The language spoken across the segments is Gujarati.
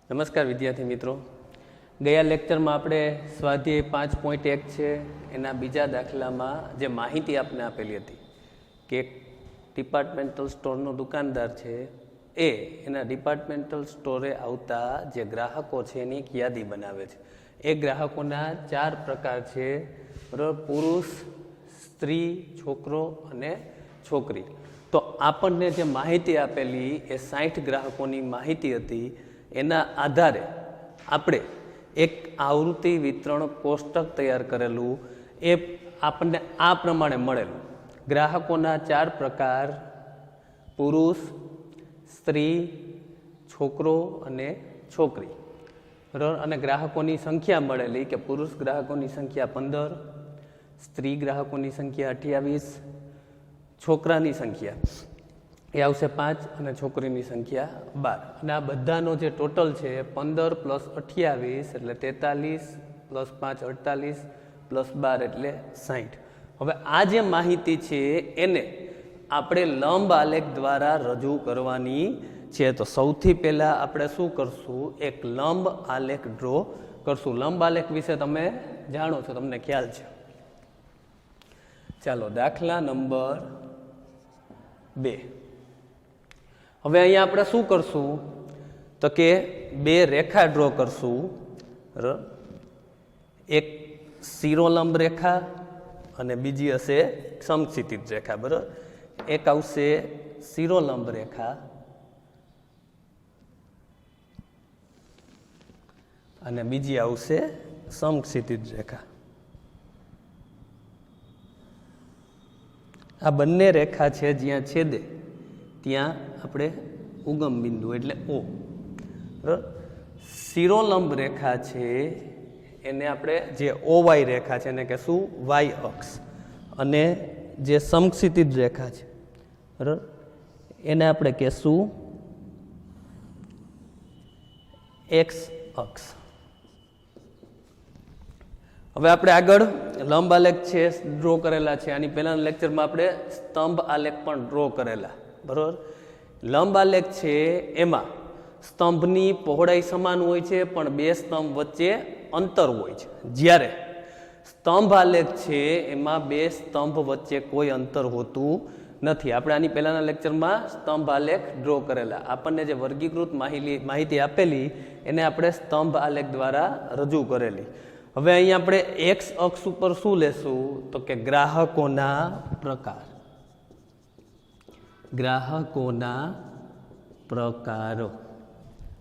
નમસ્કાર વિદ્યાર્થી મિત્રો, ગયા લેક્ચરમાં આપણે સ્વાધ્યાય 5.1 છે એના બીજા દાખલામાં જે માહિતી આપને આપેલી હતી કે એક ડિપાર્ટમેન્ટલ સ્ટોરનો દુકાનદાર છે એના ડિપાર્ટમેન્ટલ સ્ટોરે આવતા જે ગ્રાહકો છે એની એક યાદી બનાવે છે. એ ગ્રાહકોના 4 પ્રકાર છે, બરાબર? પુરુષ, સ્ત્રી, છોકરો અને છોકરી. તો આપણને જે માહિતી આપેલી એ 60 ગ્રાહકોની માહિતી હતી. એના આધારે આપણે એક આવૃત્તિ વિતરણ કોષ્ટક તૈયાર કરેલું, એ આપણને આ પ્રમાણે મળેલું. ગ્રાહકોના 4 પ્રકાર: પુરુષ, સ્ત્રી, છોકરો અને છોકરી, બરાબર? અને ગ્રાહકોની સંખ્યા મળેલી કે પુરુષ ગ્રાહકોની સંખ્યા 15, સ્ત્રી ગ્રાહકોની સંખ્યા 28, છોકરાની સંખ્યા એ આવશે 5 અને છોકરીની સંખ્યા 12. અને આ બધાનો જે ટોટલ છે 15 + 28 એટલે 43 + 5 48 + 12 એટલે 60. હવે આ જે માહિતી છે એને આપણે લંબ આલેખ દ્વારા રજૂ કરવાની છે. તો સૌથી પહેલાં આપણે શું કરશું? એક લંબ આલેખ ડ્રો કરશું. લંબ આલેખ વિશે તમે જાણો છો, તમને ખ્યાલ છે. ચાલો, દાખલા નંબર 2. હવે અહીંયા આપણે શું કરશું? તો કે 2 રેખા ડ્રો કરશું. બરાબર? એક શિરોલંબ રેખા અને બીજી હશે સમક્ષિતિજ રેખા. બરાબર? એક આવશે શિરોલંબ રેખા અને બીજી આવશે સમક્ષિતિજ રેખા. આ બંને રેખા છે જ્યાં છેદે ત્યાં આપણે ઉગમ બિંદુ એટલે O. બરાબર? શિરોલંબ રેખા છે એને આપણે જે OY રેખા છે એને કહેશું Y અક્ષ, અને જે સમક્ષિતિજ રેખા છે, બરાબર, એને આપણે કહેશું X અક્ષ. હવે આપણે આગળ લંબ આલેખ છે ડ્રો કરેલા છે. આની પહેલાના લેક્ચરમાં આપણે સ્તંભ આલેખ પણ ડ્રો કરેલા, બરાબર? લંબ આલેખ છે એમાં સ્તંભની પહોળાઈ સમાન હોય છે પણ 2 સ્તંભ વચ્ચે અંતર હોય છે. જ્યારે સ્તંભ આલેખ છે એમાં 2 સ્તંભ વચ્ચે કોઈ અંતર હોતું નથી. આપણે આની પહેલાના લેક્ચરમાં સ્તંભ આલેખ ડ્રો કરેલા. આપણને જે વર્ગીકૃત માહિતી આપેલી એને આપણે સ્તંભ આલેખ દ્વારા રજૂ કરેલી. હવે અહીંયા આપણે X અક્ષ ઉપર શું લેશું? તો કે ગ્રાહકોના પ્રકાર. ગ્રાહકોના પ્રકારો.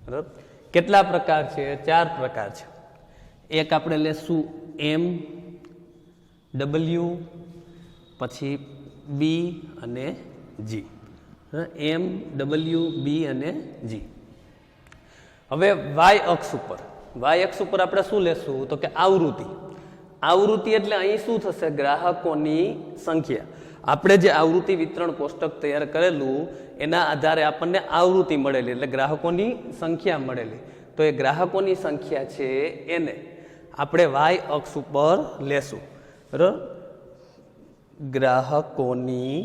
બરાબર? કેટલા પ્રકાર છે? 4 પ્રકાર છે. એક આપણે લેશું M, W, પછી B અને G. M, W, B અને G. હવે Y અક્ષ ઉપર આપણે શું લેશું? તો કે આવૃત્તિ. આવૃત્તિ એટલે અહીં શું થશે? ગ્રાહકોની સંખ્યા. આપણે જે આવૃત્તિ વિતરણ કોષ્ટક તૈયાર કરેલું એના આધારે આપણને આવૃત્તિ મળેલી એટલે ગ્રાહકોની સંખ્યા મળેલી. તો એ ગ્રાહકોની સંખ્યા છે એને આપણે Y અક્ષ ઉપર લેશું. બરાબર? ગ્રાહકોની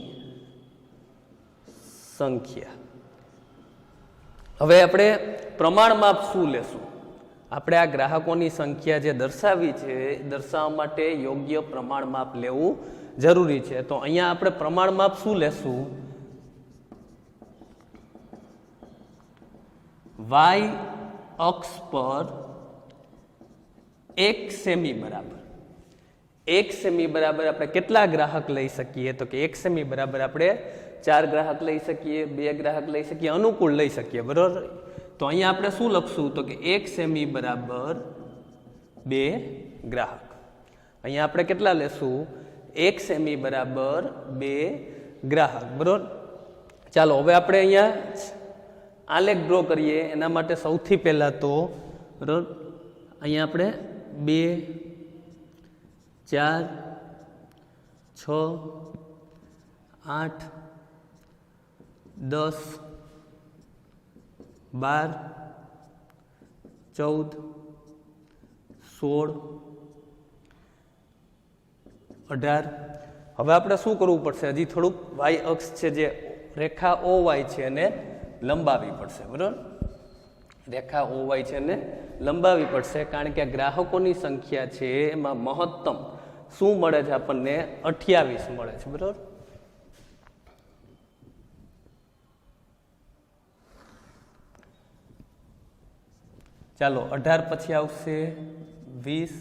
સંખ્યા. હવે આપણે પ્રમાણ માપ શું લેશું? આપણે આ ગ્રાહકોની સંખ્યા જે દર્શાવી છે દર્શાવવા માટે યોગ્ય પ્રમાણ માપ લેવું જરૂરી છે. તો અહીંયા આપણે પ્રમાણ માપ શું લેશું? Y અક્ષ પર 1 સેમી બરાબર. 1 સેમી બરાબર આપણે કેટલા ગ્રાહક લઈ શકીએ? તો કે 1 સેમી બરાબર આપણે 4 ગ્રાહક લઈ શકીએ, 2 ગ્રાહક લઈ શકીએ, અનુકૂળ લઈ શકીએ. બરાબર? તો અહીંયા આપણે શું લખશું? તો કે 1 સેમી બરાબર 2 ગ્રાહક. અહીંયા આપણે કેટલા લેશું? 1 સેમી બરાબર 2 ગ્રાહક. બરાબર? ચાલો, હવે આપણે અહીંયા આલેખ ડ્રો કરીએ. એના માટે સૌથી પહેલાં તો બરાબર અહીંયા આપણે 2, 4, 6, 8, 10, 12, 14, 16, 18. હવે આપણે શું કરવું પડશે? હજી થોડુંક Y અક્ષ છે જે રેખા OY છે એને લંબાવી પડશે. બરાબર? રેખા ઓવાય છે ને લંબાવી પડશે, કારણ કે ગ્રાહકોની સંખ્યા છે એમાં મહત્તમ શું મળે છે આપણને 28 મળે છે, બરાબર. ચાલો 18 પછી આવશે 20,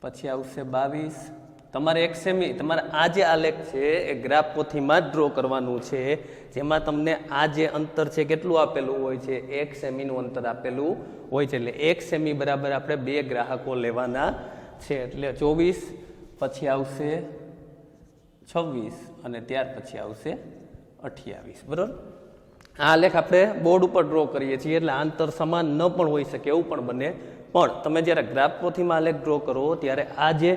પછી આવશે 22. તમારે એક સેમી, તમારે આ જે આલેખ છે એ ગ્રાફ પોથીમાં જ ડ્રો કરવાનું છે, જેમાં તમને આ જે અંતર છે કેટલું આપેલું હોય છે, 1 સેમીનું અંતર આપેલું હોય છે. એટલે 1 સેમી બરાબર આપણે 2 ગ્રાહકો લેવાના છે. એટલે 24, પછી આવશે 26 અને ત્યાર પછી આવશે 28, બરાબર. આ આલેખ આપણે બોર્ડ ઉપર ડ્રો કરીએ છીએ, એટલે આંતર સમાન ન પણ હોઈ શકે એવું પણ બને. પણ તમે જ્યારે ગ્રાફ પોથીમાં આલેખ ડ્રો કરો ત્યારે આ જે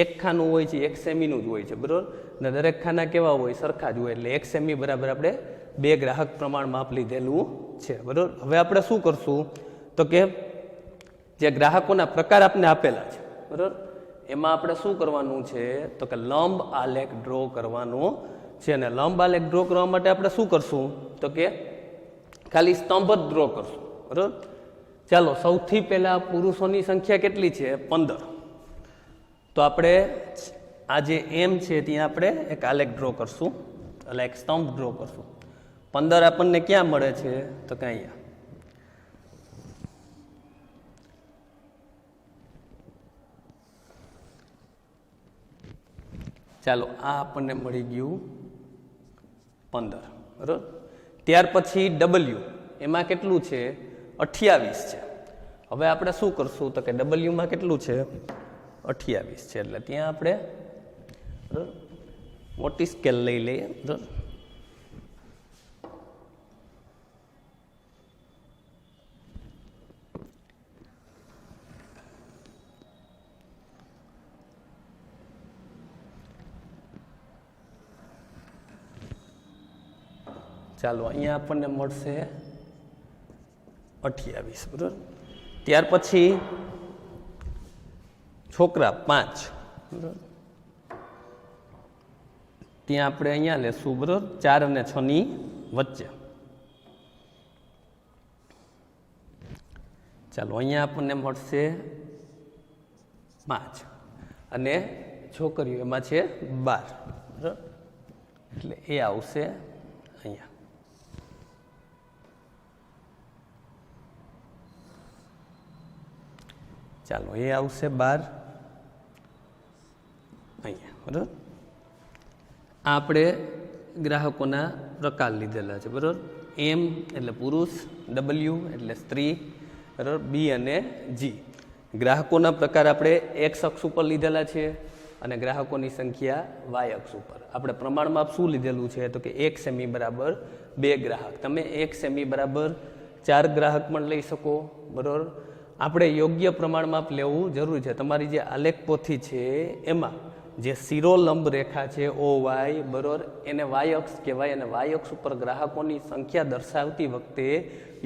એક ખાનું હોય છે 1 સેમીનું જ હોય છે, બરાબર. અને દરેક ખાના કેવા હોય, સરખા જ હોય. એટલે 1 સેમી બરાબર આપણે 2 ગ્રાહક પ્રમાણ માપ લીધેલું છે, બરાબર. હવે આપણે શું કરશું તો કે જે ગ્રાહકોના પ્રકાર આપણે આપેલા છે, બરાબર, એમાં આપણે શું કરવાનું છે તો કે લંબ આલેખ ડ્રો કરવાનો છે. અને લંબ આલેખ ડ્રો કરવા માટે આપણે શું કરશું તો કે ખાલી સ્તંભ જ ડ્રો કરશું, બરાબર. ચાલો સૌથી પહેલા પુરુષોની સંખ્યા કેટલી છે, 15. તો આપણે આ જે એમ છે ત્યાં આપણે એક આલેખ ડ્રો કરશું, એટલે એક સ્તંભ ડ્રો કરશું. 15 આપણને ક્યાં મળે છે તો કે અહીંયા. ચાલો આ આપણને મળી ગયું 15, બરાબર. ત્યાર પછી ડબલ્યુ, એમાં કેટલું છે 28 છે. હવે આપણે શું કરશું તો કે ડબલ્યુમાં કેટલું છે 28 છે. એટલે ત્યાં આપણે મોટી સ્કેલ લઈ લઈએ, બરાબર. ચાલો અહીંયા આપણને મળશે 28, બરાબર. ત્યાર પછી છોકરા 5, બરાબર. ત્યાં આપણે અહીંયા લેશું, બરાબર, 4 અને 6 ની વચ્ચે. ચાલો અહીંયા આપણને મળશે 5 અને છોકરીઓ એમાં છે 12, બરાબર. એટલે એ આવશે અહીંયા. ચાલો એ આવશે 12 અહીંયા, બરાબર. આપણે ગ્રાહકોના પ્રકાર લીધેલા છે, બરાબર. એમ એટલે પુરુષ, ડબલ્યુ એટલે સ્ત્રી, બરાબર, બી અને જી. ગ્રાહકોના પ્રકાર આપણે એક્સ અક્ષ ઉપર લીધેલા છે અને ગ્રાહકોની સંખ્યા વાય અક્ષ ઉપર. આપણે પ્રમાણમાં શું લીધેલું છે તો કે 1 સેમી બરાબર 2 ગ્રાહક. તમે 1 સેમી બરાબર 4 ગ્રાહક પણ લઈ શકો, બરાબર. આપણે યોગ્ય પ્રમાણમાં લેવું જરૂરી છે. તમારી જે આલેખ પોથી છે એમાં જે શિરોલંબ રેખા છે ઓ વાય, બરાબર, એને વાય અક્ષ કહેવાય. અને વાય અક્ષ ઉપર ગ્રાહકોની સંખ્યા દર્શાવતી વખતે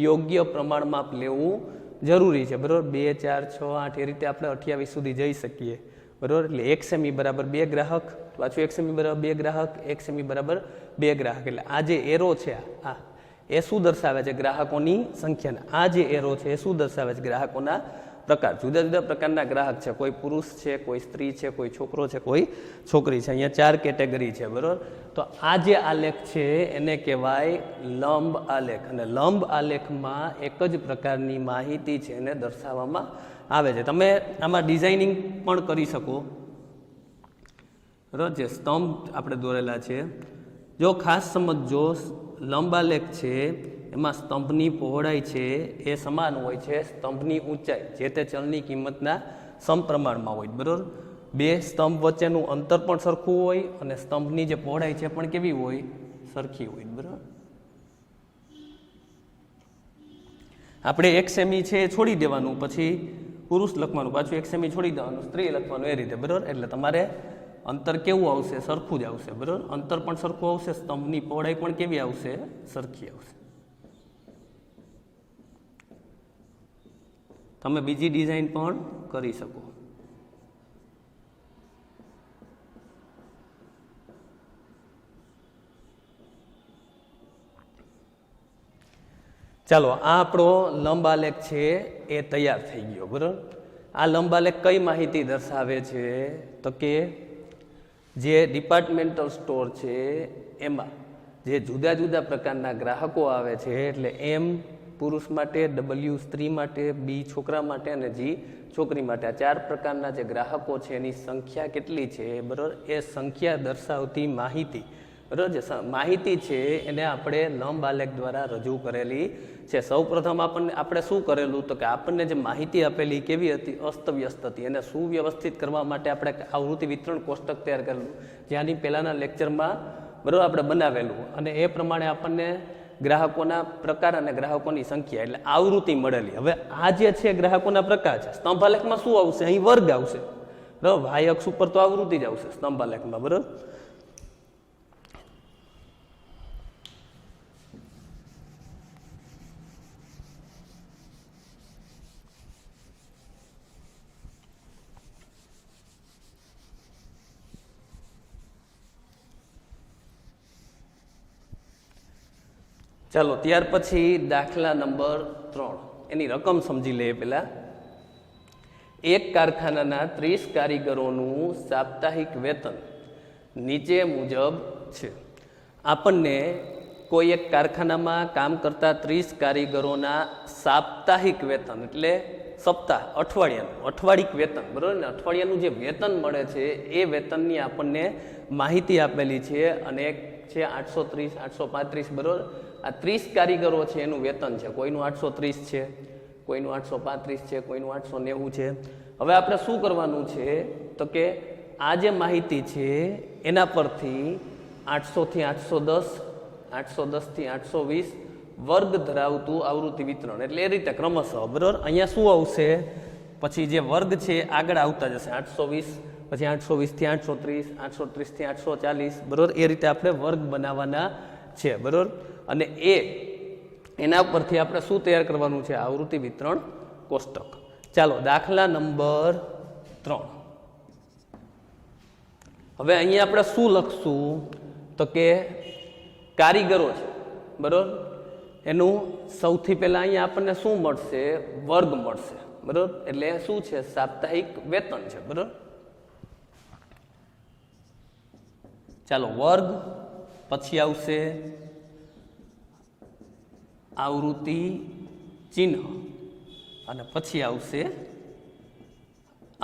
યોગ્ય પ્રમાણમાં લેવું જરૂરી છે, બરાબર. 2, 4, 6, 8 એ રીતે આપણે 28 સુધી જઈ શકીએ, બરાબર. એટલે 1 સેમી બરાબર 2 ગ્રાહક, પાછું 1 સેમી બરાબર 2 ગ્રાહક, 1 સેમી બરાબર 2 ગ્રાહક. એટલે આ જે એરો છે આ એ શું દર્શાવે છે ગ્રાહકોની સંખ્યાને. આ જે એરો છે એ શું દર્શાવે છે ગ્રાહકોના પ્રકાર. જુદા જુદા પ્રકારના ગ્રાહક છે, કોઈ પુરુષ છે, કોઈ સ્ત્રી છે, કોઈ છોકરો છે, કોઈ છોકરી છે. અહીંયા 4 કેટેગરી છે, બરાબર. તો આ જે આલેખ છે એને કહેવાય લંબ આલેખ. અને લંબ આલેખમાં એક જ પ્રકારની માહિતી છે એને દર્શાવવામાં આવે છે. તમે આમાં ડિઝાઇનિંગ પણ કરી શકો, બરાબર. જે સ્તંભ આપણે દોરેલા છે, જો ખાસ સમજો, લંબાલેખ છે એમાં સ્તંભની પહોળાઈ છે એ સમાન હોય છે સ્તંભની ઊંચાઈ જે તે ચલની કિંમતના સમપ્રમાણમાં હોય, બરાબર. 2 સ્તંભ વચ્ચેનું અંતર પણ સરખું હોય અને સ્તંભની જે પહોળાઈ છે પણ કેવી હોય, સરખી હોય, બરાબર. આપણે 1 સેમી છે એ છોડી દેવાનું, પછી પુરુષ લખવાનું, પાછું 1 સેમી છોડી દેવાનું, સ્ત્રી લખવાનું, એ રીતે, બરાબર. એટલે તમારે અંતર કેવું આવશે, સરખું જ આવશે, બરાબર. અંતર પણ સરખું આવશે, સ્તંભની પહોળાઈ પણ કેવી આવશે, સરખી આવશે. તમે બીજી ડિઝાઇન પણ કરી શકો. ચાલો આ આપણો લંબ આલેખ છે એ તૈયાર થઈ ગયો બરાબર. આ લંબ આલેખ કઈ માહિતી દર્શાવે છે તો કે જે ડિપાર્ટમેન્ટલ સ્ટોર છે એમાં જે જુદા જુદા પ્રકારના ગ્રાહકો આવે છે એટલે એમ પુરુષ માટે, ડબલ્યુ સ્ત્રી માટે, બી છોકરા માટે અને જી છોકરી માટે, આ 4 પ્રકારના જે ગ્રાહકો છે એની સંખ્યા કેટલી છે બરાબર, એ સંખ્યા દર્શાવતી માહિતી બરાબર. જે માહિતી છે એને આપણે લંબ આલેખ દ્વારા રજૂ કરેલી છે. સૌપ્રથમ આપણે શું કરેલું તો કે આપણને જે માહિતી આપેલી કેવી હતી, અસ્તવ્યસ્ત હતી. એને સુવ્યવસ્થિત કરવા માટે આપણે આવૃત્તિ વિતરણ કોષ્ટક તૈયાર કરેલું, જેની પહેલાના લેક્ચરમાં બરાબર આપણે બનાવેલું, અને એ પ્રમાણે આપણને ગ્રાહકોના પ્રકાર અને ગ્રાહકોની સંખ્યા એટલે આવૃત્તિ મળેલી. હવે આ જે છે ગ્રાહકોના પ્રકાર છે, સ્તંભાલેખમાં શું આવશે, અહીં વર્ગ આવશે બરાબર. વાય અક્ષ ઉપર તો આવૃત્તિ જ આવશે સ્તંભાલેખમાં બરાબર. ચાલો ત્યાર પછી દાખલા નંબર 3 એની રકમ સમજી લઈએ. પહેલા એક કારખાનાના 30 કારીગરોનું સાપ્તાહિક વેતન નીચે મુજબ છે. આપણને કોઈ એક કારખાનામાં કામ કરતા 30 કારીગરોના સાપ્તાહિક વેતન એટલે સપ્તાહ, અઠવાડિક વેતન બરાબર ને, અઠવાડિયાનું જે વેતન મળે છે એ વેતનની આપણને માહિતી આપેલી છે, અને એક છે 830, 835 બરાબર. આ 30 કારીગરો છે એનું વેતન છે, કોઈનું 830 છે, કોઈનું 835 છે, કોઈનું 890 છે. હવે આપણે શું કરવાનું છે તો કે આ જે માહિતી છે એના પરથી 800 થી 810, 810 થી 820 વર્ગ ધરાવતું આવૃત્તિ વિતરણ એટલે એ રીતે ક્રમશઃ બરાબર. અહીંયા શું આવશે પછી જે વર્ગ છે આગળ આવતા જશે, 820 પછી 820 થી 830, 830 થી 840 બરાબર. એ રીતે આપણે વર્ગ બનાવવાના છે બરાબર. અને એના પરથી આપણે શું તૈયાર કરવાનું છે, આવૃત્તિ વિતરણ કોષ્ટક. ચાલો દાખલા નંબર 3. હવે અહીંયા આપણે શું લખશું તો કે કારીગરો છે બરાબર, એનું સૌથી પહેલા અહીંયા આપણને શું મળશે, વર્ગ મળશે બરાબર. એટલે શું છે, સાપ્તાહિક વેતન છે બરાબર. ચાલો વર્ગ પછી આવશે આવૃત્તિ ચિહ્ન અને પછી આવશે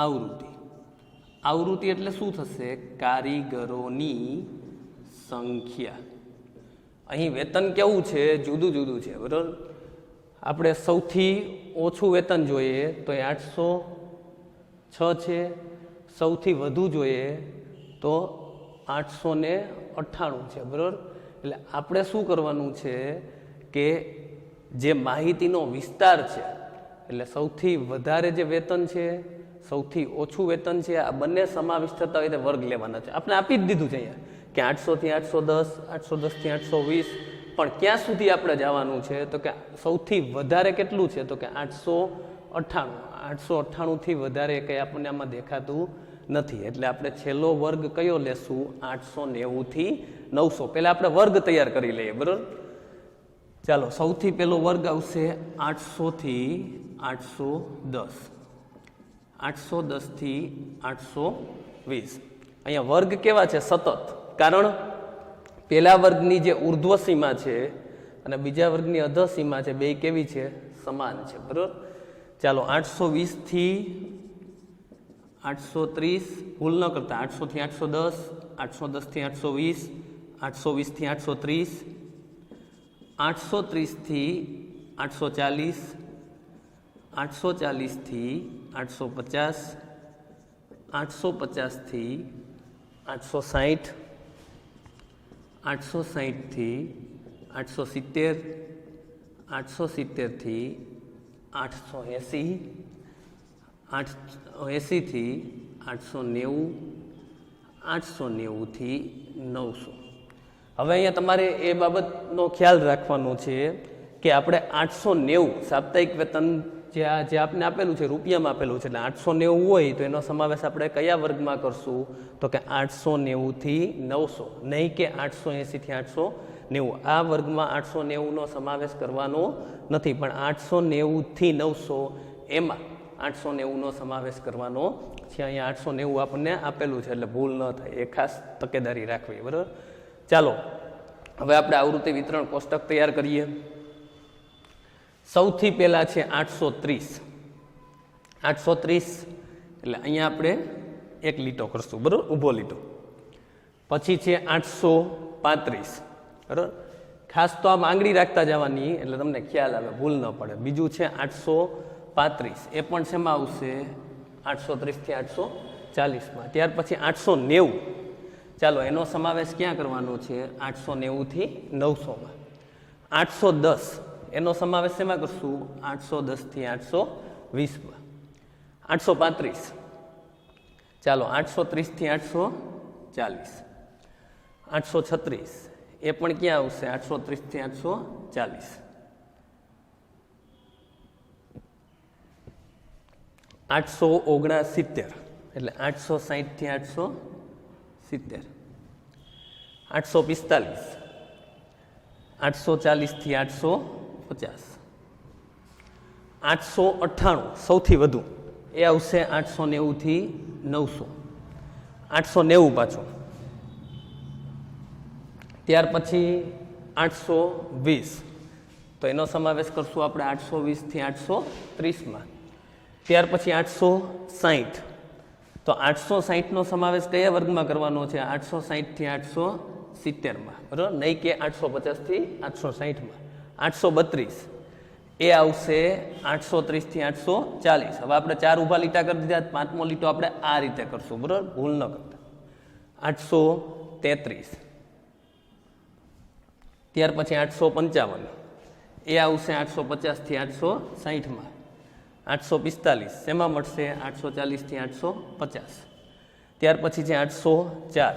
આવૃત્તિ. આવૃત્તિ એટલે શું થશે, કારીગરોની સંખ્યા. અહીં વેતન કેવું છે, જુદું જુદું છે બરાબર. આપણે સૌથી ઓછું વેતન જોઈએ તો એ 806 છે, સૌથી વધુ જોઈએ તો 898 છે બરાબર. એટલે આપણે શું કરવાનું છે કે જે માહિતીનો વિસ્તાર છે એટલે સૌથી વધારે જે વેતન છે, સૌથી ઓછું વેતન છે, આ બંને સમાવિષ્ટ થતા હોય વર્ગ લેવાના છે. આપણે આપી જ દીધું છે અહીંયા કે 800 થી 810, 810 થી 820, પણ ક્યાં સુધી આપણે જવાનું છે તો કે સૌથી વધારે કેટલું છે તો કે 898. 898 થી વધારે કંઈ આપણને આમાં દેખાતું નથી, એટલે આપણે છેલ્લો વર્ગ કયો લેશું, 890 થી 900. પહેલા આપણે વર્ગ તૈયાર કરી લઈએ બરાબર. ચાલો સૌથી પહેલો વર્ગ આવશે 800 થી 810, 810 થી 820. અહીંયા વર્ગ કેવા છે, સતત, કારણ પહેલા વર્ગની જે ઉર્ધ્વ સીમા છે અને બીજા વર્ગની અધઃ સીમા છે, બે કેવી છે, સમાન છે બરાબર. ચાલો 820 થી 830 ભૂલ ન કરતા, 800 થી 810, 810 થી 820, 820 થી 830, 830 થી 840, 840 થી 850, 850 થી 860, 860 થી 870, 870 થી 880, 880 થી 890, 890 થી 900. હવે અહીંયા તમારે એ બાબતનો ખ્યાલ રાખવાનો છે કે આપણે 890 સાપ્તાહિક વેતન જે આપને આપેલું છે રૂપિયામાં આપેલું છે, એટલે 890 હોય તો એનો સમાવેશ આપણે કયા વર્ગમાં કરશું તો કે 890 થી 900, નહીં કે 880 થી આ વર્ગમાં 890નો સમાવેશ કરવાનો નથી, પણ 890 થી 900 એમાં 890નો સમાવેશ કરવાનો છે. અહીંયા 890 આપણને આપેલું છે એટલે ભૂલ ન થાય, એ ખાસ તકેદારી રાખવી. બરાબર, ચાલો હવે આપણે આવૃત્તિ વિતરણ કોષ્ટક તૈયાર કરીએ. સૌથી પહેલા છે 830. 830 એટલે અહીંયા આપણે એક લીટો કરશું, બરાબર, ઊભો લીટો. પછી છે 835. બરાબર, ખાસ તો આમ આંગળી રાખતા જવાની એટલે તમને ખ્યાલ આવે, ભૂલ ન પડે. બીજું છે 835, એ પણ શેમાં આવશે? 830 થી 840માં. ત્યાર પછી 890, ચાલો એનો સમાવેશ ક્યાં કરવાનો છે? 890 થી 900માં. 810 એનો સમાવેશ શેમાં કરશું? 810 થી 820માં. 835, ચાલો 830 થી 840. 836 એ પણ ક્યાં આવશે? 830 થી 840. 869 એટલે 860 થી 870. 845, 840 થી 850. 898 સૌથી વધુ, એ આવશે 890 થી 900. 890 પાછું. ત્યાર પછી 820, તો એનો સમાવેશ કરશું આપણે 820 થી 830માં. ત્યાર પછી 860, તો 860નો સમાવેશ કયા વર્ગમાં કરવાનો છે? 860 થી 870માં. બરાબર, નહીં કે 850 થી 860માં. 832 એ આવશે 830 થી 840. હવે આપણે 4 ઊભા લીટા કરી દીધા, 5મો લીટો આપણે આ રીતે કરશું, બરાબર, ભૂલ ન કરતા. 833, ત્યાર પછી 855 એ આવશે 850 થી 860માં. 845 શેમાં મળશે? 840 થી 850. ત્યાર પછી છે 804.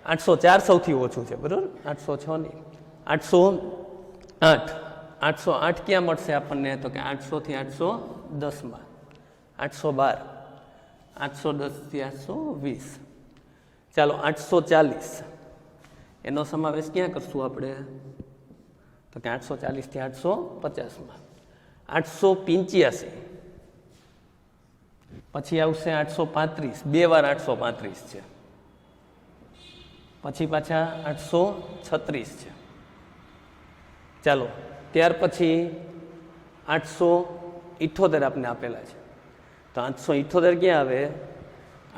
804 સૌથી ઓછું છે, બરાબર, 806 નહીં. 808, 808 ક્યાં મળશે આપણને? તો કે 800 થી 810માં. 812, 810 થી 820. ચાલો 840 એનો સમાવેશ ક્યાં કરશું આપણે? તો કે 840 થી 850માં. 885 પછી આવશે 835, 2 વાર 835 છે. પછી પાછા 836 છે. ચાલો ત્યાર પછી 878 આપને આપેલા છે, તો 878 ક્યાં આવે?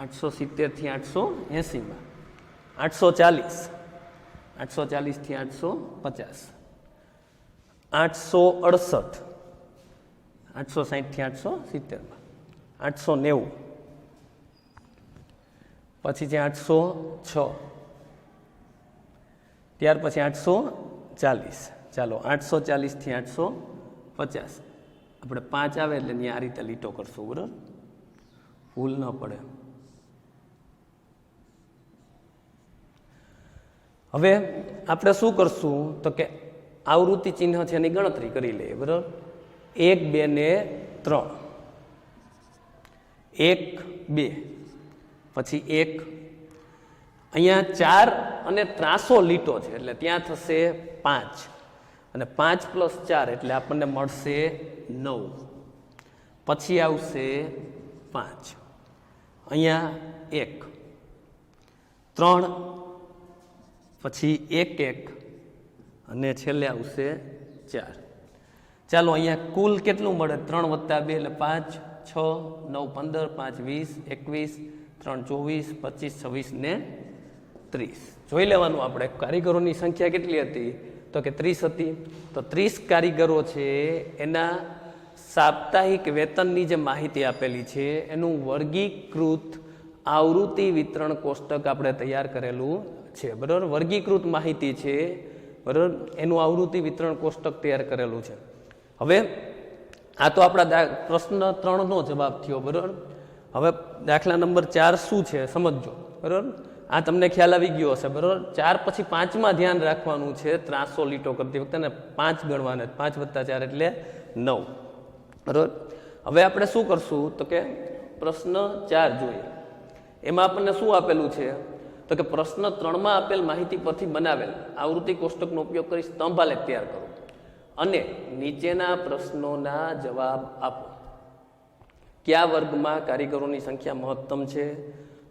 870 થી 880માં. 840, 840 થી 850. 868, 860 થી 870માં. 890 પછી છે 806, ત્યાર પછી 840. ચાલો 840 થી 850, આપણે 5 આવે એટલે આ રીતે લીટો કરશું, બરાબર, ભૂલ ન પડે. હવે આપણે શું કરશું? તો કે આવૃત્તિ ચિહ્ન છે એની ગણતરી કરી લઈએ, બરાબર. 1, 2 ને 3. 1, 2 પછી 1. અહીંયા 4 અને 300 લીટો છે એટલે ત્યાં થશે 5, અને 5 + 4 એટલે આપણને મળશે 9. પછી આવશે 5, અહીંયા 1, 3, પછી 1, 1 અને છેલ્લે આવશે 4. ચાલો અહીંયા કુલ કેટલું મળે? 3 + 2 એટલે 5, 6, 9, 15, 5, 20, 21, 3, 24, 25, 26 ને 30. જોઈ લેવાનું આપણે કારીગરોની સંખ્યા કેટલી હતી? તો કે 30 હતી. તો 30 કારીગરો છે એના સાપ્તાહિક વેતનની જે માહિતી આપેલી છે એનું વર્ગીકૃત આવૃત્તિ વિતરણ કોષ્ટક આપણે તૈયાર કરેલું છે, બરાબર. વર્ગીકૃત માહિતી છે, બરાબર, એનું આવૃત્તિ વિતરણ કોષ્ટક તૈયાર કરેલું છે. હવે આ તો આપણા પ્રશ્ન 3નો જવાબ થયો, બરાબર. હવે દાખલા નંબર 4 શું છે સમજજો, બરાબર. આ તમને ખ્યાલ આવી ગયો હશે, બરાબર. 4 પછી 5માં ધ્યાન રાખવાનું છે. 300 લીટો કરતી વખતે ને 5 ગણવાના, 5 + 4 એટલે 9, બરાબર. હવે આપણે શું કરશું? તો કે પ્રશ્ન 4 જોઈએ. એમાં આપણને શું આપેલું છે? તો કે પ્રશ્ન 3 માં આપેલ માહિતી પરથી બનાવેલ આવૃત્તિ કોષ્ટકનો ઉપયોગ કરી સ્તંભ આલેખ તૈયાર કરો અને નીચેના પ્રશ્નોના જવાબ આપો. કયા વર્ગમાં કારીગરોની સંખ્યા મહત્તમ છે?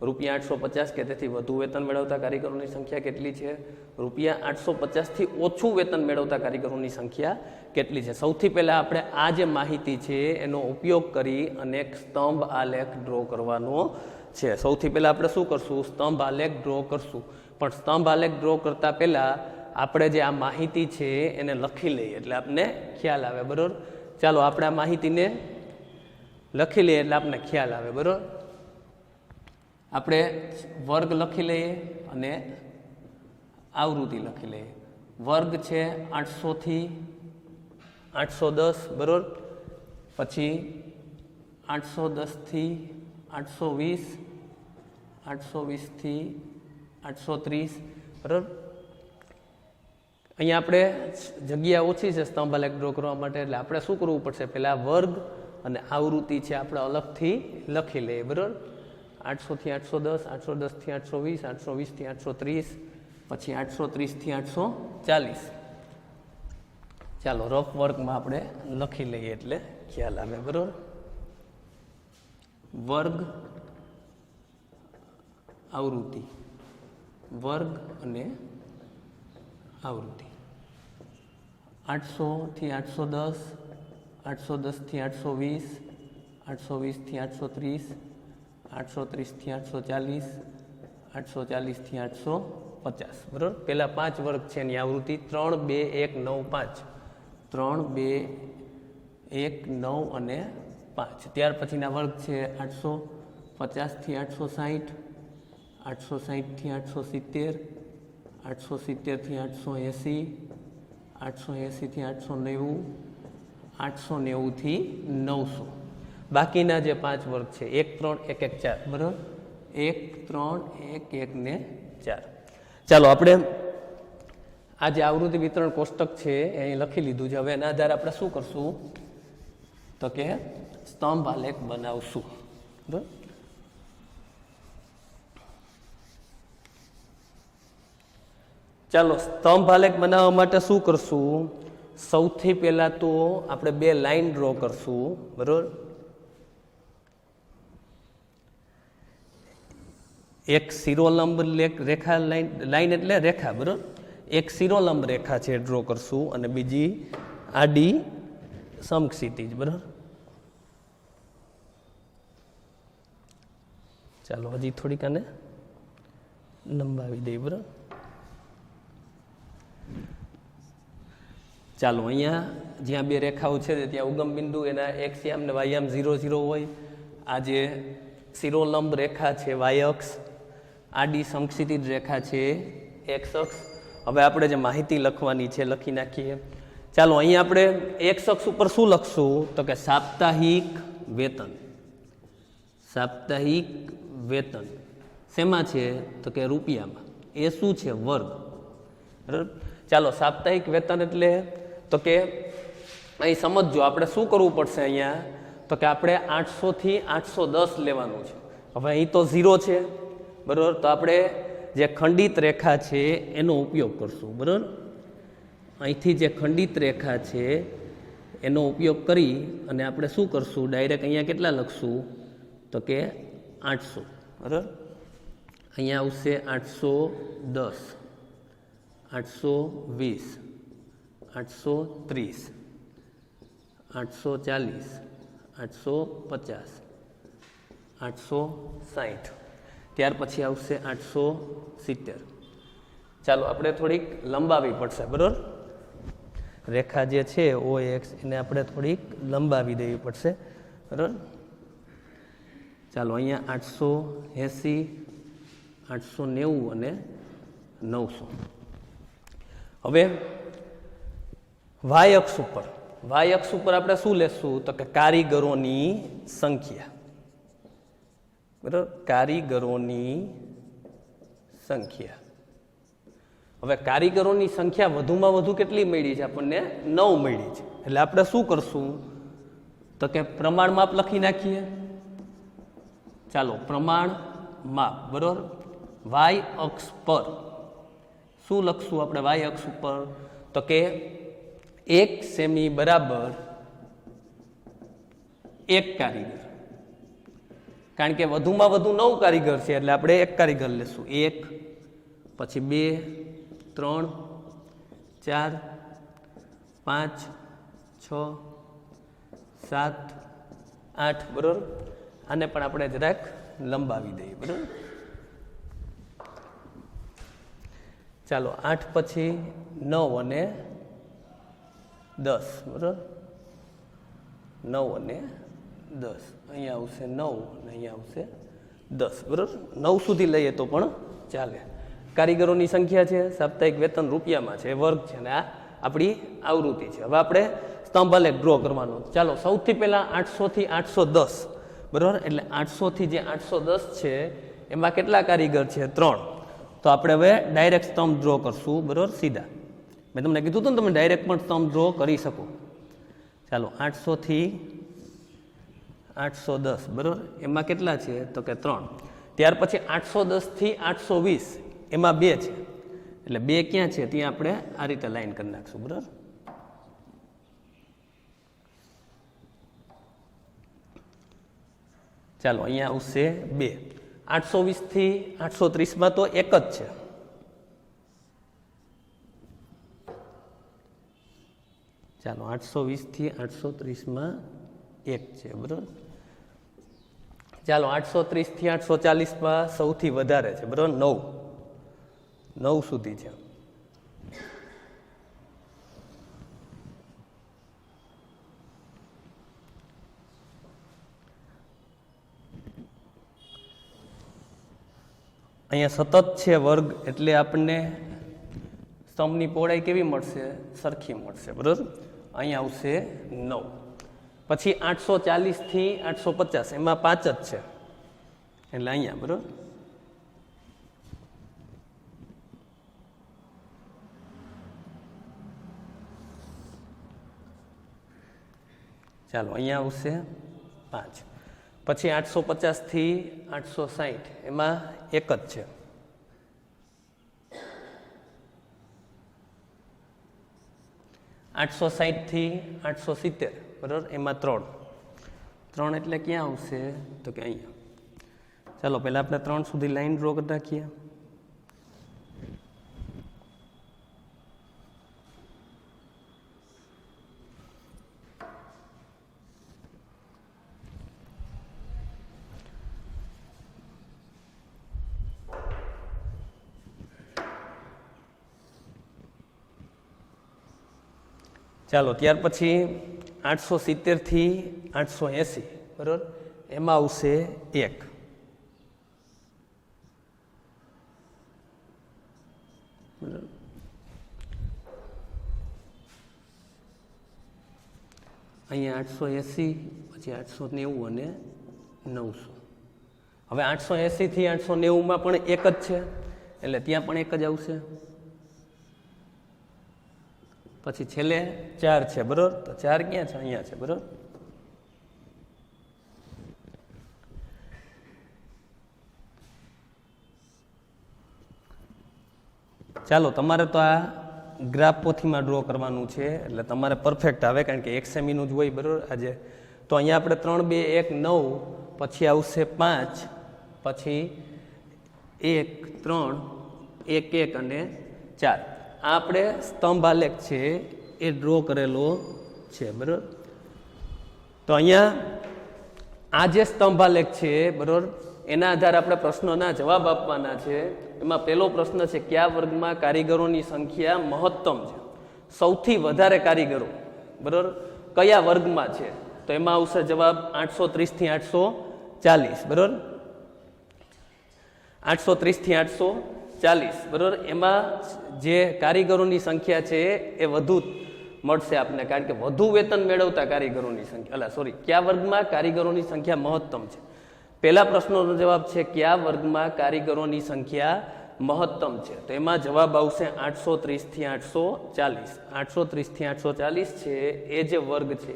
₹850 કે તેથી વધુ વેતન મેળવતા કારીગરોની સંખ્યા કેટલી છે? ₹850 થી ઓછું વેતન મેળવતા કારીગરોની સંખ્યા કેટલી છે? સૌથી પહેલા આપણે આ જે માહિતી છે એનો ઉપયોગ કરી અને એક સ્તંભ આલેખ ડ્રો કરવાનો છે. સૌથી પહેલા આપણે શું કરશું? સ્તંભ આલેખ ડ્રો કરશું. પણ સ્તંભ આલેખ ડ્રો કરતા પહેલા આપણે જે આ માહિતી છે એને લખી લઈએ એટલે આપણને ખ્યાલ આવે. બરોબર, ચાલો આપણે આ માહિતીને લખી લઈએ એટલે આપણને ખ્યાલ આવે. બરોબર, આપણે વર્ગ લખી લઈએ અને આવૃત્તિ લખી લઈએ. વર્ગ છે 800 થી 810, બરોબર, પછી 810 થી 820, 820 થી 830, બરોબર. અહીંયા આપણે જગ્યા ઓછી છે સ્તંભ આલેખ ડ્રો કરવા માટે એટલે આપણે શું કરવું પડશે? પહેલાં વર્ગ અને આવૃત્તિ છે આપણે અલગથી લખી લઈએ. બરાબર, 800 થી 810, 810 થી 820, 820 થી 830, પછી 830 થી 840. ચાલો રફ વર્ગમાં આપણે લખી લઈએ એટલે ખ્યાલ આવે. બરાબર, વર્ગ આવૃત્તિ, વર્ગ અને આવૃત્તિ. 800 થી 810, 810 થી 820, 820 થી 830, 830 થી 840, 840 થી 850. બરાબર, પહેલા 5 વર્ગ છે એની આવૃત્તિ 3, 2, 1, 9, 5. 3, 2, 1, 9 અને 5. ત્યાર પછીના વર્ગ છે 850 થી 860, 860 થી 870, 870 થી 880, 880 થી 890, 890 થી 900. બાકીના જે 5 વર્ગ છે 1, 3, 1, 1, 4. બરાબર, 1, 3, 1, 1 ને 4. ચાલો આપણે આ જે આવૃત્તિ વિતરણ કોષ્ટક છે એ અહીં લખી લીધું છે. હવે એના આધારે આપણે શું કરશું તો કે સ્તંભ આલેખ બનાવશું. બરાબર, ચાલો સ્તંભ આલેખ બનાવવા માટે શું કરશું? સૌથી પહેલા તો આપણે 2 લાઈન ડ્રો કરશું. બરોબર, એક શિરોલંબ રેખા લાઈન એટલે રેખા. બરોબર, એક શિરોલંબ રેખા છે ડ્રો કરશું અને બીજી આડી સમક્ષિતિજ. બરોબર, ચાલો હજી થોડીક આને લંબાવી દઈએ. બરોબર, ચાલો અહીંયા જ્યાં 2 રેખાઓ છે ત્યાં ઉગમ બિંદુ એના એક્સ યામ ને વાયામ 0, 0 હોય. આ જે શિરોલંબ રેખા છે વાય અક્ષ, આડી સમક્ષિતિજ રેખા છે એક્સ અક્ષ. હવે આપણે જે માહિતી લખવાની છે લખી નાખીએ. ચાલો અહીંયા આપણે એક્સ અક્ષ ઉપર શું લખશું તો કે સાપ્તાહિક વેતન. સાપ્તાહિક વેતન શેમાં છે તો કે રૂપિયામાં. એ શું છે? વર્ગ. બરાબર, ચાલો સાપ્તાહિક વેતન એટલે તો કે અહીં સમજજો આપણે શું કરવું પડશે અહીંયા તો કે આપણે 800 થી 810 લેવાનું છે. હવે અહીં તો 0 છે. બરાબર, તો આપણે જે ખંડિત રેખા છે એનો ઉપયોગ કરશું. બરાબર, અહીંથી જે ખંડિત રેખા છે એનો ઉપયોગ કરી અને આપણે શું કરશું? ડાયરેક્ટ અહીંયા કેટલા લખશું તો કે 800. બરાબર, અહીંયા આવશે 810, 820, 830, 840, 850, 860. ત્યાર પછી આવશે 870. ચાલો આપણે થોડીક લંબાવી પડશે. બરાબર, રેખા જે છે OX એને આપણે થોડીક લંબાવી દેવી પડશે. બરાબર, ચાલો અહીંયા 880, 890 અને 900. હવે વાય અક્ષ ઉપર, વાય અક્ષ ઉપર આપણે શું લેશું તો કે કારીગરોની સંખ્યા. બરાબર, કારીગરોની સંખ્યા. હવે કારીગરોની સંખ્યા વધુમાં વધુ કેટલી મળી છે? આપણને 9 મળી છે. એટલે આપણે શું કરશું તો કે પ્રમાણ માપ લખી નાખીએ. ચાલો પ્રમાણ માપ. બરાબર, વાય અક્ષ પર શું લખશું આપણે વાય અક્ષ ઉપર? તો કે 1 સેમી બરાબર 1 કારીગર. કારણ કે વધુમાં વધુ 9 કારીગર છે એટલે આપણે 1 કારીગર લેશું. 1 પછી 2 3 4 5 6 7 8 બરાબર. આને પણ આપણે જરાક લંબાવી દઈએ બરાબર. ચાલો 8 પછી 9 અને 10 બરાબર. 9 અને 10 અહીંયા આવશે 9 અને અહીંયા આવશે 10 બરાબર. 9 સુધી લઈએ તો પણ ચાલે. કારીગરોની સંખ્યા છે, સાપ્તાહિક વેતન રૂપિયામાં છે, વર્ગ છે અને આ આપણી આવૃત્તિ છે. હવે આપણે સ્તંભાલેખ ડ્રો કરવાનો. ચાલો સૌથી પહેલાં 800 થી 810 બરાબર. એટલે 800 થી જે 810 છે એમાં કેટલા કારીગર છે? 3. તો આપણે હવે ડાયરેક્ટ સ્તંભ ડ્રો કરશું બરાબર સીધા. મેં તમને કીધું હતું ને તમે ડાયરેક્ટ પણ સ્તંભ ડ્રો કરી શકો. ચાલો 800 થી 810 બરાબર. એમાં કેટલા છે? તો કે 3. ત્યાર પછી 810 થી 820 એમાં 2 છે એટલે 2 ક્યાં છે ત્યાં આપણે આ રીતે લાઈન કરી નાખશું બરાબર. ચાલો અહીંયા આવશે 2. 820 થી 830 તો એક જ છે. ચાલો 820 થી 830 એક છે બરાબર. ચાલો 830 થી 840 સૌથી વધારે છે બરાબર. 9 સુધી છે. અહીંયા સતત છે વર્ગ એટલે આપણને સ્તંભની પહોળાઈ કેવી મળશે? સરખી મળશે બરાબર. અહીંયા આવશે 9. પછી 840 થી 850 એમાં 5 જ છે એટલે અહીંયા બરાબર. ચાલો અહીંયા આવશે 5. પછી 850 થી 860 એમાં એક જ છે. 860 થી 870 બરાબર. એમાં 3 એટલે ક્યાં આવશે? તો કે અહીંયા. ચાલો પહેલાં આપણે 3 સુધી લાઈન ડ્રો કરી નાખીએ. ચાલો ત્યાર પછી 870 થી 880 બરાબર. એમાં આવશે 1. બરાબર. અહીંયા 880 પછી 890 અને 900. હવે 880 થી 890 પણ એક જ છે એટલે ત્યાં પણ એક જ આવશે. પછી છેલ્લે 4 છે બરાબર. તો 4 ક્યાં છે? અહીંયા છે બરાબર. ચાલો તમારે તો આ ગ્રાફ પોથીમાં ડ્રો કરવાનું છે એટલે તમારે પરફેક્ટ આવે કારણ કે 1 સેમીનું જ હોય બરાબર આજે. તો અહીંયા આપણે 3 2 1 9 પછી આવશે 5 પછી 1 3 1 1 અને 4. આ આપણે સ્તંભ આલેખ છે એ ડ્રો કરેલો છે બરાબર. તો અહીંયા આ જે સ્તંભ આલેખ છે બરાબર એના આધારે આપણે પ્રશ્નોના જવાબ આપવાના છે. એમાં પહેલો પ્રશ્ન છે કયા વર્ગમાં કારીગરોની સંખ્યા મહત્તમ છે? સૌથી વધારે કારીગરો બરાબર કયા વર્ગમાં છે? તો એમાં આવશે જવાબ 830 થી 840 બરાબર. 830 થી 840 બરાબર. એમાં જે કારીગરોની સંખ્યા છે એ વધુ મળશે આપને કારણ કે વધુ વેતન મેળવતા કારીગરોની સંખ્યા કયા વર્ગમાં કારીગરોની સંખ્યા મહત્તમ છે? પહેલા પ્રશ્નનો જવાબ છે કયા વર્ગમાં કારીગરોની સંખ્યા મહત્તમ છે? તો એમાં જવાબ આવશે 830 થી 840. 830 થી 840 છે એ જે વર્ગ છે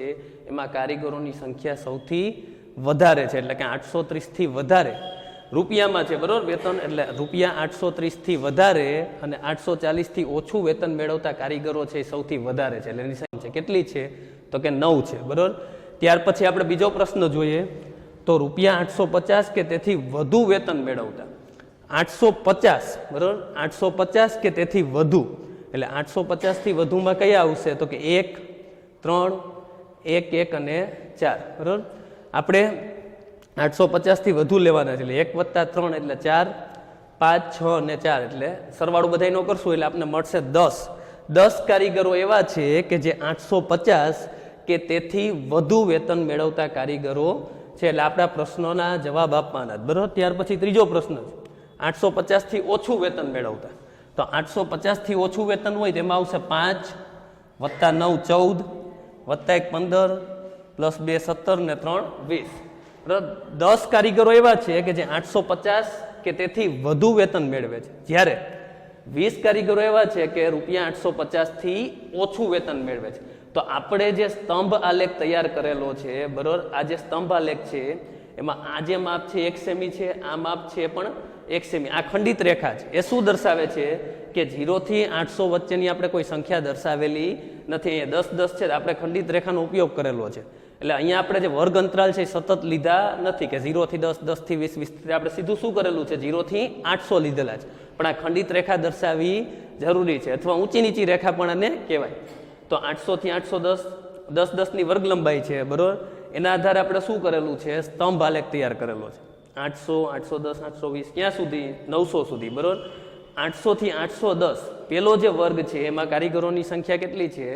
એમાં કારીગરોની સંખ્યા સૌથી વધારે છે એટલે કે 830 થી વધારે રૂપિયામાં છે બરોબર વેતન, એટલે રૂપિયા 830 થી વધારે અને 840 થી ઓછું વેતન મેળવતા કારીગરો છે એ સૌથી વધારે છે, એટલે એની સંખ્યા છે કેટલી છે તો કે 9 છે બરોબર. ત્યાર પછી આપણે બીજો પ્રશ્ન જોઈએ તો રૂપિયા 850 કે તેથી વધુ વેતન મેળવતા 850 બરોબર, 850 કે તેથી વધુ, એટલે 850 થી વધુમાં કયા આવશે તો કે 1, 3, 1, 1 અને 4 બરોબર. આપણે 850 થી વધુ લેવાના છે, એટલે 1 + 3 એટલે 4, 5, 6 અને 4, એટલે સરવાળો બધાયનો કરશું એટલે આપણને મળશે 10 કારીગરો એવા છે કે જે 850 કે તેથી વધુ વેતન મેળવતા કારીગરો છે, એટલે આપણા પ્રશ્નોના જવાબ આપવાના બરોબર. ત્યાર પછી ત્રીજો પ્રશ્ન છે 850 થી ઓછું વેતન મેળવતા, તો 850 થી ઓછું વેતન હોય તેમાં આવશે 5 + 9 14 + 1 15 + 2 17 ને 3 20 બરાબર. 10 કારીગરો એવા છે કે જે 850 કે તેથી વધુ વેતન મેળવે છે, જ્યારે 20 કારીગરો એવા છે કે રૂપિયા 850 થી ઓછું વેતન મેળવે છે. તો આપણે જે સ્તંભ આલેખ તૈયાર કરેલો છે બરોબર, આ જે સ્તંભ આલેખ છે એમાં આ જે માપ છે 1 સેમી છે, આ માપ છે પણ 1 સેમી, આ ખંડિત રેખા છે. એ શું દર્શાવે છે કે 0 થી 800 વચ્ચેની આપણે કોઈ સંખ્યા દર્શાવેલી નથી. અહીંયા 10 10 છે, આપણે ખંડિત રેખાનો ઉપયોગ કરેલો છે, એટલે અહીંયા આપણે જે વર્ગ અંતરાલ છે એ સતત લીધા નથી કે 0 થી 10, 10 થી 20, 20 થી આપણે સીધું શું કરેલું છે 0 થી 800 લીધેલા છે, પણ આ ખંડિત રેખા દર્શાવવી જરૂરી છે, અથવા ઊંચી નીચી રેખા પણ આને કહેવાય. તો 800 થી 810 10 10 ની વર્ગ લંબાઈ છે બરોબર, એના આધારે આપણે શું કરેલું છે સ્તંભ આલેખ તૈયાર કરેલો છે. 800, 810, 820 ક્યાં સુધી 900 સુધી બરોબર. 800 થી 810 પેલો જે વર્ગ છે એમાં કારીગરોની સંખ્યા કેટલી છે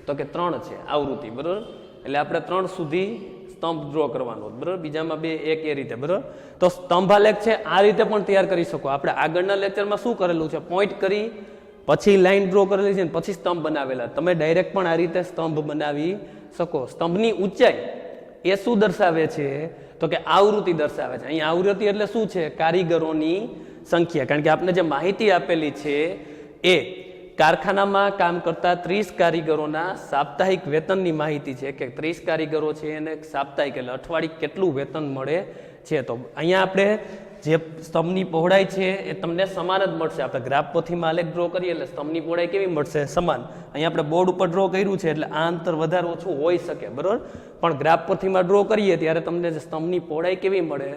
તો કે 3 છે આવૃત્તિ બરોબર, એટલે આપણે 3 સુધી સ્તંભ ડ્રો કરવાનો બરોબર, બીજામાં 2 1 એ રીતે બરોબર. તો સ્તંભ આલેખ છે આ રીતે પણ તૈયાર કરી શકો. આપણે આગળના લેક્ચરમાં શું કરેલું છે પોઈન્ટ કરી પછી લાઈન ડ્રો કરેલી છે ને પછી સ્તંભ બનાવેલા, તમે ડાયરેક્ટ પણ આ રીતે સ્તંભ બનાવી શકો. સ્તંભની ઊંચાઈ એ શું દર્શાવે છે તો કે આવૃત્તિ દર્શાવે છે. અહીંયા આવૃત્તિ એટલે શું છે કારીગરોની સંખ્યા, કારણ કે આપણે જે માહિતી આપેલી છે એ કારખાનામાં કામ કરતા 30 કારીગરોના સાપ્તાહિક વેતનની માહિતી છે કે 30 કારીગરો છે એને સાપ્તાહિક એટલે અઠવાડિક કેટલું વેતન મળે છે. તો અહીંયા આપણે જે સ્તંભની પહોળાઈ છે એ તમને સમાન જ મળશે. આપણે ગ્રાફ પોથીમાં આલેખ ડ્રો કરીએ એટલે સ્તંભની પહોળાઈ કેવી મળશે સમાન. અહીંયા આપણે બોર્ડ ઉપર ડ્રો કર્યું છે એટલે આ અંતર વધારે ઓછું હોઈ શકે બરોબર, પણ ગ્રાફ પોથીમાં ડ્રો કરીએ ત્યારે તમને જે સ્તંભની પહોળાઈ કેવી મળે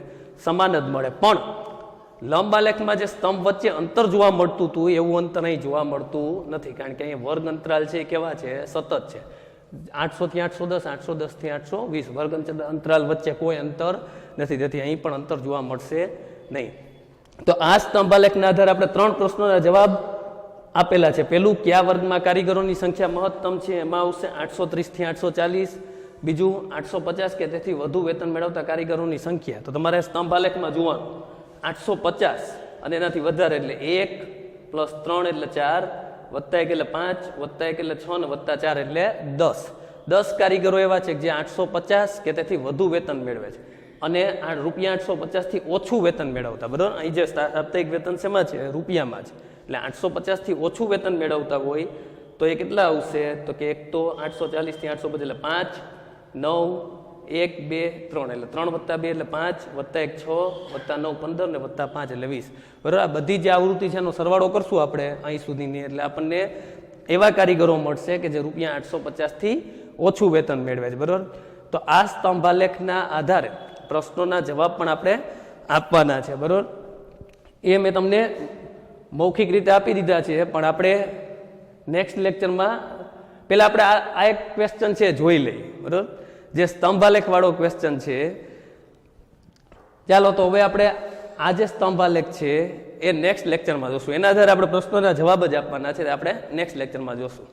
સમાન જ મળે. પણ લંબ આલેખમાં જે સ્તંભ વચ્ચે અંતર જોવા મળતું હતું એવું અંતર અહીં જોવા મળતું નથી, કારણ કે અહીંયા વર્ગ અંતરાલ છે એ કેવા છે સતત છે. 800 થી 810, 810 થી 820 વર્ગ અંતરાલ વચ્ચે કોઈ અંતર નથી, તેથી અહીં પણ અંતર જોવા મળશે નહીં. તો આ સ્તંભ આલેખના આધારે આપણે 3 પ્રશ્નોના જવાબ આપેલા છે. પહેલું કયા વર્ગમાં કારીગરોની સંખ્યા મહત્તમ છે એમાં આવશે 830 થી 840, બીજું 850 કે તેથી વધુ વેતન મેળવતા કારીગરોની સંખ્યા. તો તમારે સ્તંભ આલેખમાં જોવાનું 850 અને એનાથી વધારે એટલે 1 + 3 એટલે 4 + 1 એટલે 5 + 1 એટલે 6 ને +4 એટલે 10 કારીગરો એવા છે જે 850 કે તેથી વધુ વેતન મેળવે છે અને આ રૂપિયા 850 થી ઓછું વેતન મેળવતા બરોબર. અહીં જે સાપ્તાહિક વેતન શેમાં છે રૂપિયામાં છે, એટલે 850 થી ઓછું વેતન મેળવતા હોય તો એ કેટલા આવશે તો કે એક તો 840 થી 850 એટલે 5, 9, 1, 2, 3 એટલે 3 + 2 એટલે 5 + 1 6 + 9 15 ને +5 એટલે 20 બરાબર. આ બધી જે આવૃત્તિ છે એનો સરવાળો કરશું આપણે અહીં સુધીની, એટલે આપણને એવા કારીગરો મળશે કે જે રૂપિયા 850 થી ઓછું વેતન મેળવે છે બરાબર. તો આ સ્તંભ આલેખના આધારે પ્રશ્નોના જવાબ પણ આપણે આપવાના છે બરાબર. એ મેં તમને મૌખિક રીતે આપી દીધા છે, પણ આપણે નેક્સ્ટ લેક્ચરમાં પહેલાં આપણે આ એક ક્વેશ્ચન છે જોઈ લઈએ બરાબર, જે સ્તંભ આલેખ વાળો ક્વેશ્ચન છે. ચાલો તો હવે આપણે આ જે સ્તંભ આલેખ છે એ નેક્સ્ટ લેક્ચરમાં જોશું, એના આધારે આપણે પ્રશ્નોના જવાબ જ આપવાના છે, આપણે નેક્સ્ટ લેક્ચરમાં જોશું.